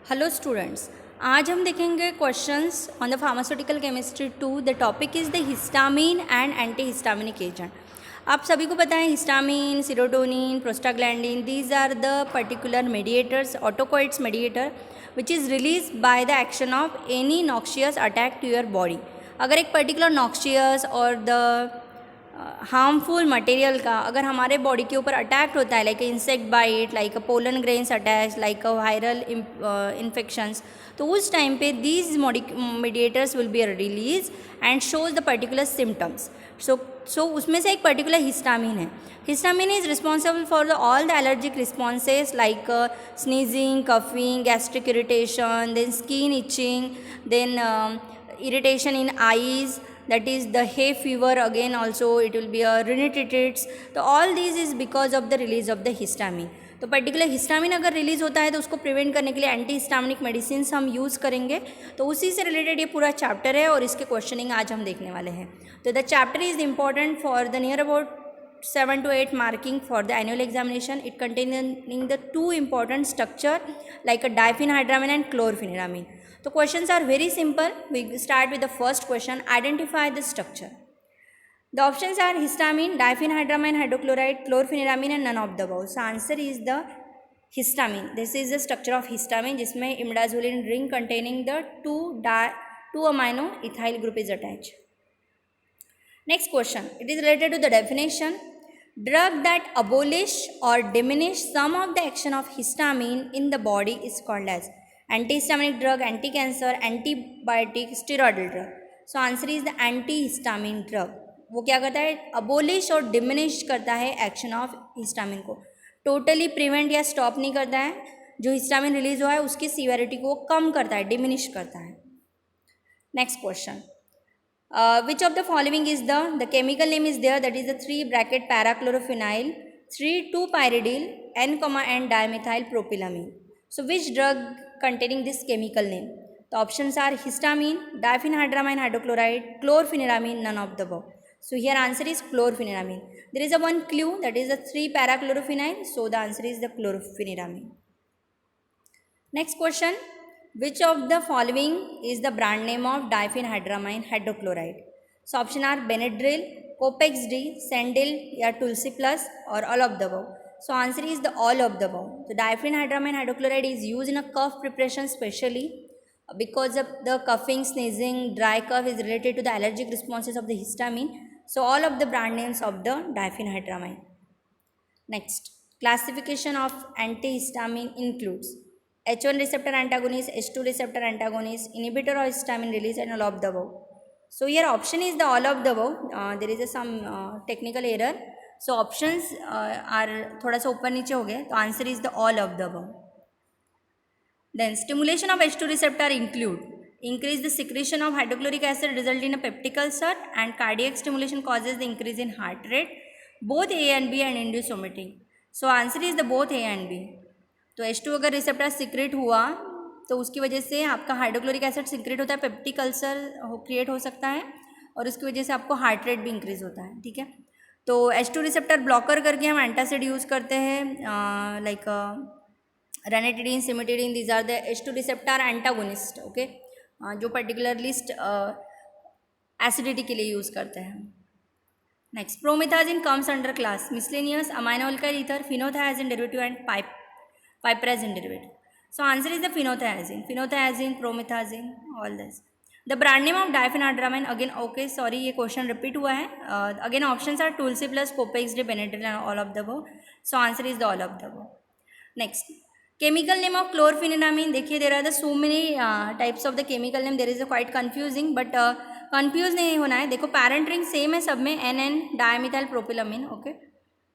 Hello students, आज हम देखेंगे questions on the pharmaceutical chemistry 2। The topic is the histamine and anti histaminic agent. आप सभी को पता है histamine, serotonin, prostaglandin, these are the particular mediators, autacoids mediator which is release by the action of any noxious attack to your body. अगर एक particular noxious और the harmful material का अगर हमारे बॉडी के ऊपर अटैक होता है, like insect bite, like a pollen grains attack, like a viral infections, तो उस टाइम पे these mediators will be release and shows the particular symptoms. So उसमें से एक पर्टिकुलर हिस्टामिन है। Histamine is responsible for all the allergic responses like sneezing, coughing, gastric irritation, then skin itching, then irritation in eyes, that is the hay fever, again also it will be a rhinitis. तो all these is because of the release of the histamine. तो particular histamine अगर release होता है तो उसको prevent करने के लिए एंटी हिस्टामिनिक मेडिसिन हम यूज़ करेंगे। तो उसी से रिलेटेड ये पूरा चैप्टर है और इसके क्वेश्चनिंग आज हम देखने वाले हैं। तो the chapter is important for the near about 7 to 8 marking for the annual examination. It containing the two important structure like a diphenhydramine and chlorpheniramine. So questions are very simple. We start with the first question. Identify the structure. The options are histamine, diphenhydramine, hydrochloride, chlorpheniramine and none of the above. So answer is the histamine. This is the structure of histamine जिसमें imidazoline ring containing the 2 amino ethyl group is attached. Next question. It is related to the definition. Drug that abolish or diminish some of the action of histamine in the body is called as antihistaminic drug, anti-cancer, antibiotic, steroidal drug. So answer is the antihistamine drug. वो क्या करता है? Abolish और diminish करता है action of histamine को। Totally prevent या stop नहीं करता है, जो हिस्टामिन रिलीज हुआ है उसकी सीवेरिटी को कम करता है, डिमिनिश करता है। Next question. Which of the following is the chemical name is there, that is the 3 bracket parachlorophenyl, 3,2-pyridyl, N, dimethyl propylamine. So which drug containing this chemical name? The options are histamine, diphenhydramine hydrochloride, chlorpheniramine, none of the above. So here answer is chlorpheniramine. There is a one clue, that is the 3-parachlorophenyl, so the answer is the chlorpheniramine. Next question. Which of the following is the brand name of diphenhydramine hydrochloride? So option are Benadryl, Copex D, Sandil या Tulsi Plus or all of the above. So answer is the all of the above. So diphenhydramine hydrochloride is used in a cough preparation specially because of the coughing, sneezing, dry cough is related to the allergic responses of the histamine. So all of the brand names of the diphenhydramine. Next, classification of antihistamine includes H1 receptor antagonist, H2 receptor antagonist, inhibitor of histamine release and all of the above. So here option is the all of the above. There is some technical error. So options are थोड़ा सा ऊपर नीचे हो गए, तो answer is the all of the above. Then stimulation of H2 receptor include increase the secretion of hydrochloric acid result in a peptic ulcer, and cardiac stimulation causes the increase in heart rate, both A and B and induce vomiting. So answer is the both A and B. तो H2 अगर receptor secrete हुआ तो उसकी वजह से आपका hydrochloric acid secrete होता है, पेप्टिक अल्सर क्रिएट हो सकता है और उसकी वजह से आपको हार्ट रेट भी इंक्रीज होता है। ठीक है, तो H2 रिसेप्टर ब्लॉकर करके हम एंटासिड यूज़ करते हैं, like ranitidine, cimetidine, these are the H2 receptor antagonist. Okay, जो पर्टिकुलर लिस्ट एसिडिटी के लिए यूज़ करते हैं। Next, promethazine comes under class miscellaneous, amino alkyl ether, phenothiazine derivative and piperazine derivative. So answer is the phenothiazine, promethazine, all this. The brand name of diphenhydramine, again okay, sorry ये question repeat हुआ है. Again options are Tulsi Plus, Copex D, Benadryl and all of the above. So answer is the all of the above. Next, chemical name of chlorpheniramine. देखिए there are the so many types of the chemical name. There is a quite confusing, but confuse नहीं होना है. देखो parent ring same है सब में, NN dimethyl propylamine. Okay,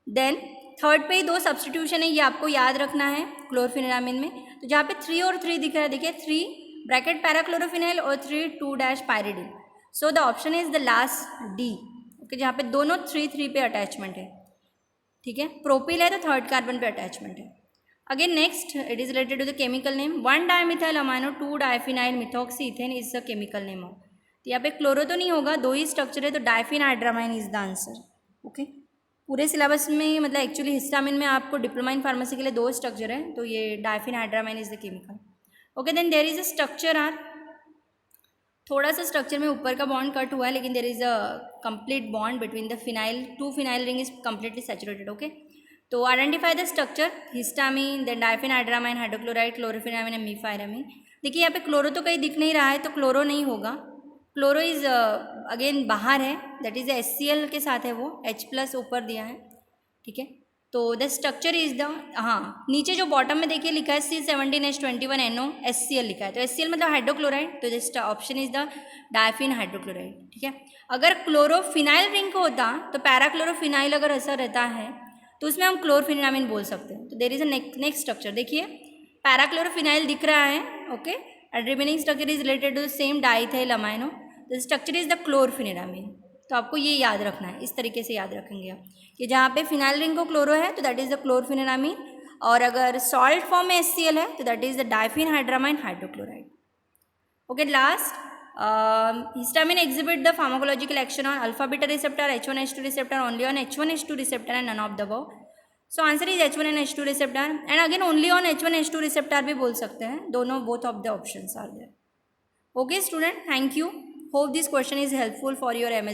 then third पे ही 2 substitution है, ये आपको याद रखना है क्लोरफिनिरामिन में। तो जहाँ पे 3 और 3 दिख रहा है, देखिए 3 ब्रैकेट पैराक्लोरोफिनाइल और 3,2-पायरिडिल। So the option is the last D. Okay, जहाँ पे दोनों 3 पे अटैचमेंट है। ठीक है, प्रोपिल है तो 3rd कार्बन पे अटैचमेंट है। Again next, it is related to the chemical name 1-डायमिथाइल अमाइनो 2-डाइफिनाइल methoxy ethane is the chemical name of. तो यहाँ पे क्लोरो तो नहीं होगा, 2 ही स्ट्रक्चर है, तो डाइफिनहाइड्रामाइन इज द आंसर। ओके, पूरे सिलेबस में मतलब एक्चुअली हिस्टामिन में आपको डिप्लोमा इन फार्मेसी के लिए 2 स्ट्रक्चर है, तो ये diphenhydramine is the chemical. Okay then there is a structure R, थोड़ा सा स्ट्रक्चर में ऊपर का बॉन्ड कट हुआ है लेकिन there is a complete bond between the phenyl, two phenyl ring is completely saturated. Okay, तो identify the structure, histamine, then diphenhydramine, hydrochloride, chlorphenamine and mepyramine. देखिए यहाँ पे क्लोरो तो कहीं दिख नहीं रहा है, तो क्लोरो नहीं होगा. क्लोरो इज अगेन बाहर है, दैट इज HCl के साथ है, वो H+ ऊपर दिया है. ठीक है, तो द स्ट्रक्चर इज द, हाँ नीचे जो बॉटम में देखिए लिखा है C17H21NO HCl लिखा है, तो HCl मतलब हाइड्रोक्लोराइड, तो this option is the diphen hydrochloride. ठीक है, अगर क्लोरोफिनाइल रिंग होता तो पैराक्लोरोफिनाइल अगर ऐसा रहता है तो उसमें हम क्लोरफिनामिन बोल सकते हैं. तो there is a next structure, देखिए पैराक्लोरोफिनाइल दिख रहा है. Okay, and remaining structure is related to same diethyl amino, the structure is the chlorphenamine. तो आपको ये याद रखना है, इस तरीके से याद रखेंगे आप कि जहाँ पे फिनाइल रिंग को क्लोरो है तो दैट इज द क्लोरफिनामिन, और अगर सॉल्ट फॉर्म में HCl है तो that is the diphenhydramine hydrochloride. Okay, last, histamine exhibit the pharmacological action on alpha beta receptor, H1H2 receptor, only on H1H2 receptor and none of the above. So answer is H1 and H2 receptor, and again only on H1H2 receptor भी बोल सकते हैं, दोनों both of the options are there. Okay student, thank you. Hope this question is helpful for your MS.